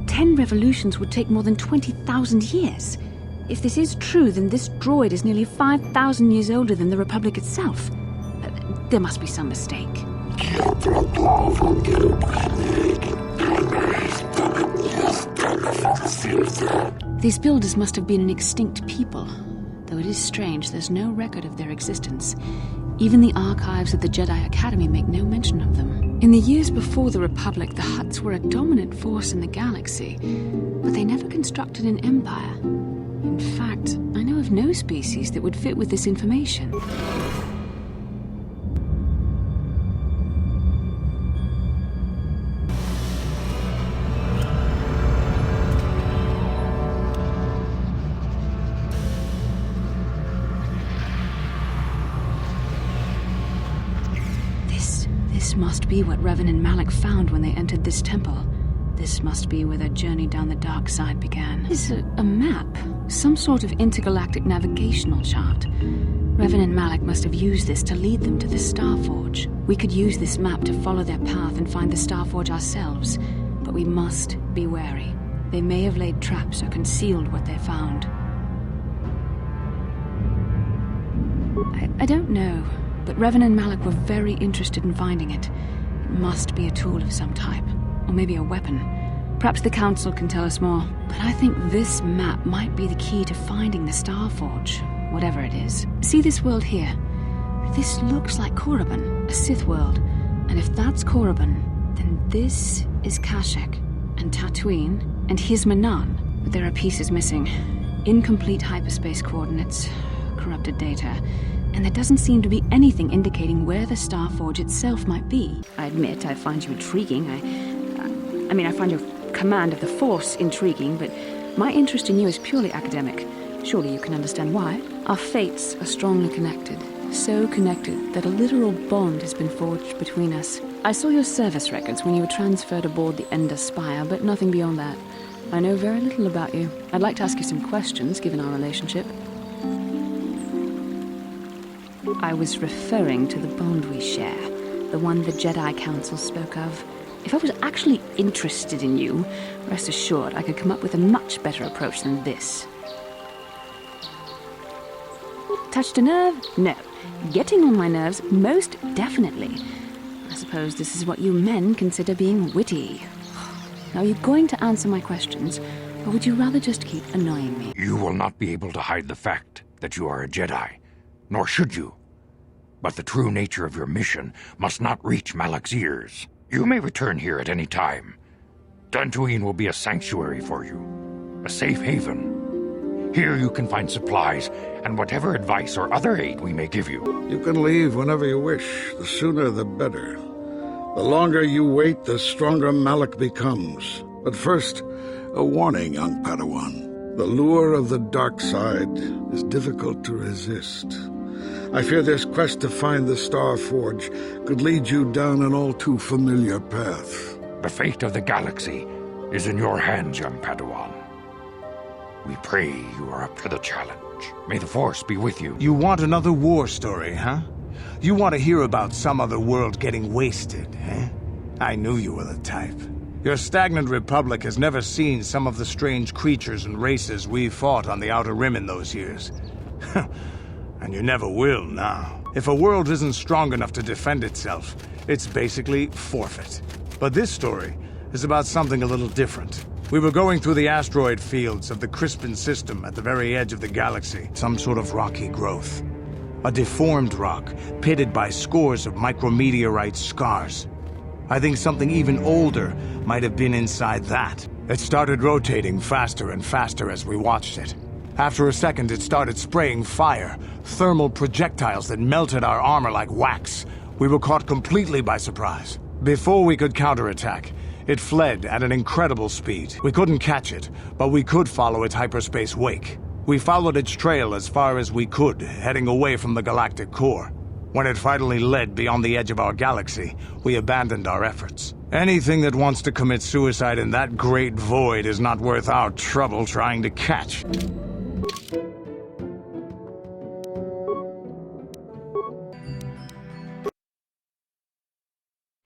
Ten revolutions would take more than 20,000 years. If this is true, then this droid is nearly 5,000 years older than the Republic itself. There must be some mistake. These builders must have been an extinct people, though it is strange there's no record of their existence. Even the archives of the Jedi Academy make no mention of them. In the years before the Republic, the Hutts were a dominant force in the galaxy, but they never constructed an empire. In fact, I know of no species that would fit with this information. This must be what Revan and Malak found when they entered this temple. This must be where their journey down the dark side began. This is a map, some sort of intergalactic navigational chart. Revan and Malak must have used this to lead them to the Starforge. We could use this map to follow their path and find the Starforge ourselves, but we must be wary. They may have laid traps or concealed what they found. I don't know. But Revan and Malak were very interested in finding it. It must be a tool of some type, or maybe a weapon. Perhaps the Council can tell us more. But I think this map might be the key to finding the Starforge, whatever it is. See this world here? This looks like Korriban, a Sith world. And if that's Korriban, then this is Kashyyyk, and Tatooine, and here's Manan. But there are pieces missing. Incomplete hyperspace coordinates, corrupted data. And there doesn't seem to be anything indicating where the Starforge itself might be. I admit I find you intriguing. I find your command of the Force intriguing, but my interest in you is purely academic. Surely you can understand why. Our fates are strongly connected. So connected that a literal bond has been forged between us. I saw your service records when you were transferred aboard the Ender Spire, but nothing beyond that. I know very little about you. I'd like to ask you some questions, given our relationship. I was referring to the bond we share, the one the Jedi Council spoke of. If I was actually interested in you, rest assured I could come up with a much better approach than this. Touched a nerve? No. Getting on my nerves? Most definitely. I suppose this is what you men consider being witty. Now, are you going to answer my questions, or would you rather just keep annoying me? You will not be able to hide the fact that you are a Jedi, nor should you. But the true nature of your mission must not reach Malak's ears. You may return here at any time. Dantooine will be a sanctuary for you, a safe haven. Here you can find supplies and whatever advice or other aid we may give you. You can leave whenever you wish. The sooner the better. The longer you wait, the stronger Malak becomes. But first, a warning, young Padawan. The lure of the dark side is difficult to resist. I fear this quest to find the Starforge could lead you down an all too familiar path. The fate of the galaxy is in your hands, young Padawan. We pray you are up to the challenge. May the Force be with you. You want another war story, huh? You want to hear about some other world getting wasted, eh? I knew you were the type. Your stagnant republic has never seen some of the strange creatures and races we fought on the Outer Rim in those years. And you never will now. If a world isn't strong enough to defend itself, it's basically forfeit. But this story is about something a little different. We were going through the asteroid fields of the Crispin system at the very edge of the galaxy. Some sort of rocky growth. A deformed rock, pitted by scores of micrometeorite scars. I think something even older might have been inside that. It started rotating faster and faster as we watched it. After a second, it started spraying fire, thermal projectiles that melted our armor like wax. We were caught completely by surprise. Before we could counterattack, it fled at an incredible speed. We couldn't catch it, but we could follow its hyperspace wake. We followed its trail as far as we could, heading away from the galactic core. When it finally led beyond the edge of our galaxy, we abandoned our efforts. Anything that wants to commit suicide in that great void is not worth our trouble trying to catch.